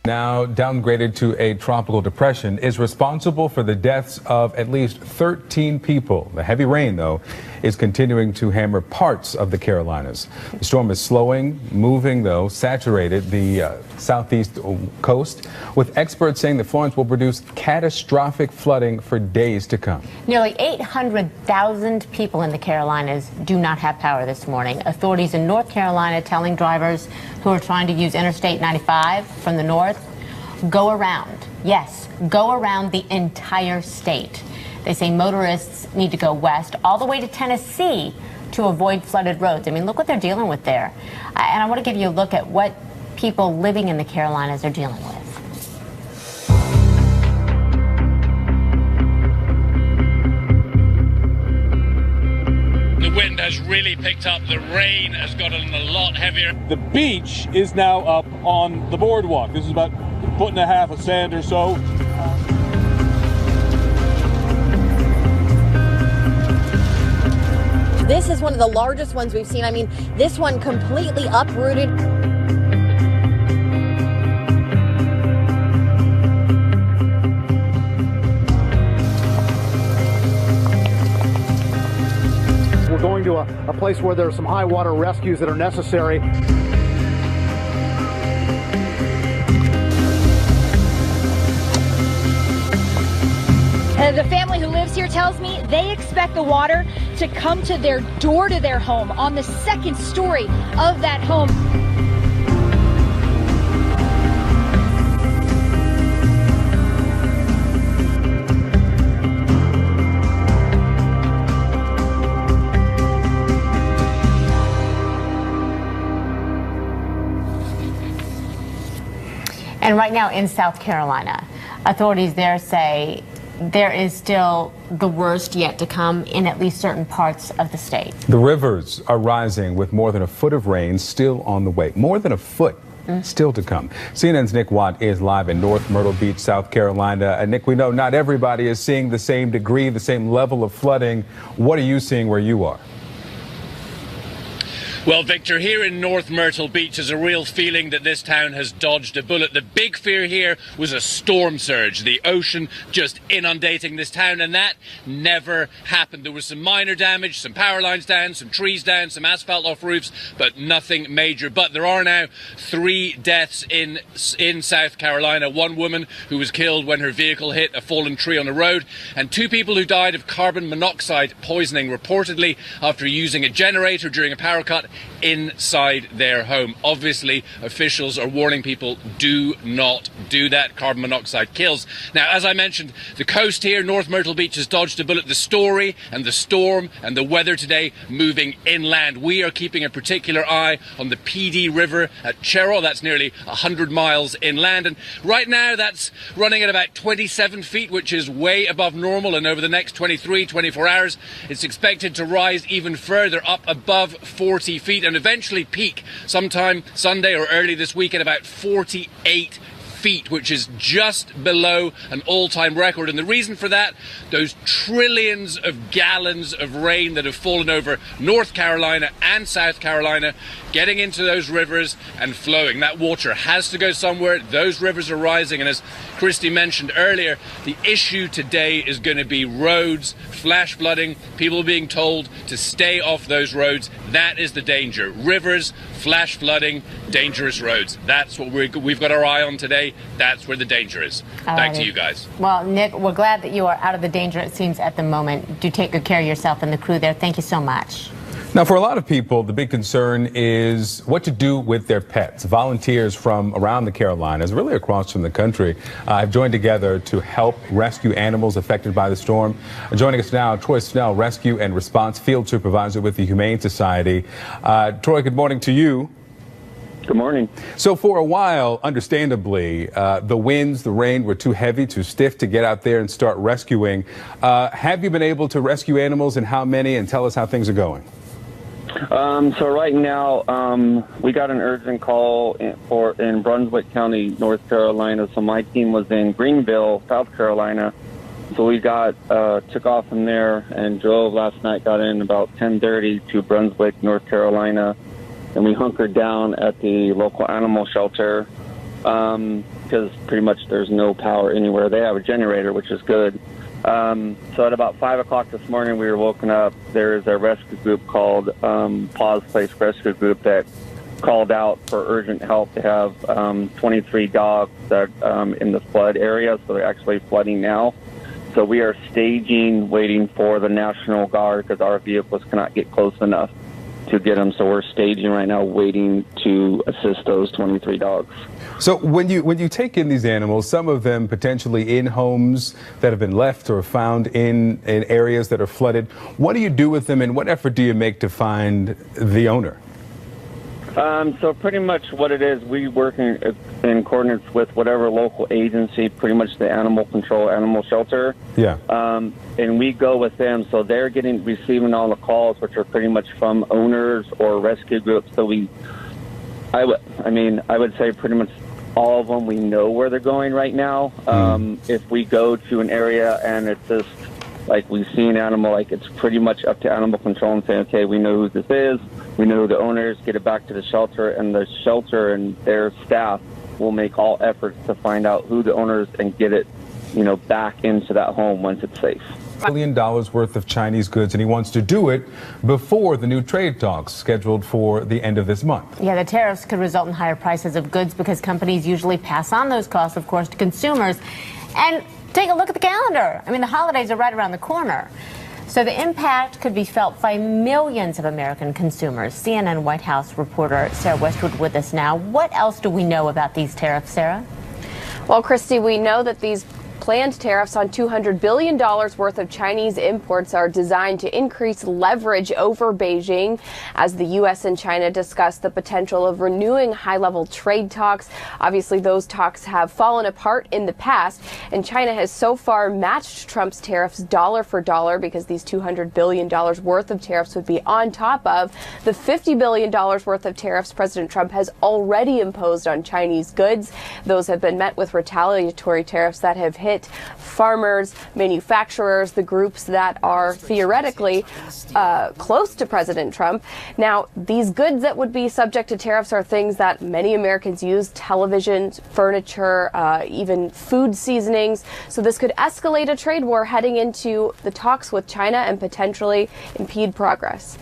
Now downgraded to a tropical depression, is responsible for the deaths of at least 13 people. The heavy rain, though, is continuing to hammer parts of the Carolinas. The storm is slowing, moving, though, saturated the southeast coast, with experts saying that Florence will produce catastrophic flooding for days to come. Nearly 800,000 people in the Carolinas do not have power this morning. Authorities in North Carolina telling drivers who are trying to use Interstate 95 from the north, go around. Yes, go around the entire state. They say motorists need to go west all the way to Tennessee to avoid flooded roads. I mean, look what they're dealing with there. And I want to give you a look at what people living in the Carolinas are dealing with. The wind has really picked up. The rain has gotten a lot heavier. The beach is now up on the boardwalk. This is about a foot and a half of sand or so. This is one of the largest ones we've seen. I mean, this one completely uprooted. We're going to a place where there are some high water rescues that are necessary. The family who lives here tells me they expect the water to come to their door to their home on the second story of that home. And right now in South Carolina, authorities there say there is still the worst yet to come in at least certain parts of the state. The rivers are rising with more than a foot of rain still on the way. More than a foot still to come. CNN's Nick Watt is live in North Myrtle Beach, South Carolina. Nick, we know not everybody is seeing the same degree, the same level of flooding. What are you seeing where you are? Well, Victor, here in North Myrtle Beach, there's a real feeling that this town has dodged a bullet. The big fear here was a storm surge, the ocean just inundating this town, and that never happened. There was some minor damage, some power lines down, some trees down, some asphalt off roofs, but nothing major. But there are now 3 deaths in South Carolina. One woman who was killed when her vehicle hit a fallen tree on the road, and 2 people who died of carbon monoxide poisoning, reportedly after using a generator during a power cut inside their home. Obviously, officials are warning people, do not do that. Carbon monoxide kills. Now, as I mentioned, the coast here, North Myrtle Beach, has dodged a bullet. The story and the storm and the weather today moving inland. We are keeping a particular eye on the PD River at Cherrill. That's nearly 100 miles inland. And right now, that's running at about 27 feet, which is way above normal. And over the next 24 hours, it's expected to rise even further, up above 40 feet and eventually peak sometime Sunday or early this week at about 48 feet, which is just below an all-time record. And the reason for that, those trillions of gallons of rain that have fallen over North Carolina and South Carolina, getting into those rivers and flowing. That water has to go somewhere. Those rivers are rising, and as Christy mentioned earlier, the issue today is going to be roads, flash flooding, people being told to stay off those roads. That is the danger. Rivers, flash flooding, dangerous roads. That's what we've got our eye on today. That's where the danger is. Back to you guys. Well, Nick, we're glad that you are out of the danger, it seems, at the moment. Do take good care of yourself and the crew there. Thank you so much. Now, for a lot of people, the big concern is what to do with their pets. Volunteers from around the Carolinas, really across from the country, have joined together to help rescue animals affected by the storm. Joining us now, Troy Snell, Rescue and Response Field Supervisor with the Humane Society. Troy, good morning to you. Good morning. So for a while, understandably, the winds, the rain were too heavy, too stiff to get out there and start rescuing. Have you been able to rescue animals, and how many? And tell us how things are going. So right now, we got an urgent call in Brunswick County, North Carolina. So my team was in Greenville, South Carolina, So we took off from there and drove last night, got in about 10:30 to Brunswick, North Carolina. And we hunkered down at the local animal shelter because pretty much there's no power anywhere. They have a generator, which is good. So at about 5 o'clock this morning, we were woken up. There's a rescue group called Pause Place Rescue Group that called out for urgent help. They have 23 dogs that in the flood area, so they're actually flooding now. So we are staging, waiting for the National Guard because our vehicles cannot get close enough to get them. So we're staging right now, waiting to assist those 23 dogs. So when you take in these animals, some of them potentially in homes that have been left or found in areas that are flooded, what do you do with them and what effort do you make to find the owner? So pretty much what it is, we work in coordinates with whatever local agency, pretty much the animal control, animal shelter. Yeah. And we go with them, so they're receiving all the calls, which are pretty much from owners or rescue groups. So I would say pretty much all of them, we know where they're going right now. If we go to an area and it's just like we see an animal, like it's pretty much up to animal control and saying, okay, we know who this is, we know the owners, get it back to the shelter, and the shelter and their staff will make all efforts to find out who the owners and get it, back into that home once it's safe. $1 billion worth of Chinese goods, and he wants to do it before the new trade talks scheduled for the end of this month. Yeah, the tariffs could result in higher prices of goods because companies usually pass on those costs, of course, to consumers. And take a look at the calendar. I mean, the holidays are right around the corner. So the impact could be felt by millions of American consumers. CNN White House reporter Sarah Westwood with us now. What else do we know about these tariffs, Sarah? Well, Christy, we know that these planned tariffs on $200 billion worth of Chinese imports are designed to increase leverage over Beijing as the U.S. and China discuss the potential of renewing high-level trade talks. Obviously, those talks have fallen apart in the past, and China has so far matched Trump's tariffs dollar for dollar because these $200 billion worth of tariffs would be on top of the $50 billion worth of tariffs President Trump has already imposed on Chinese goods. Those have been met with retaliatory tariffs that have hit farmers, manufacturers, the groups that are theoretically close to President Trump. Now, these goods that would be subject to tariffs are things that many Americans use: televisions, furniture, even food seasonings. So this could escalate a trade war heading into the talks with China and potentially impede progress.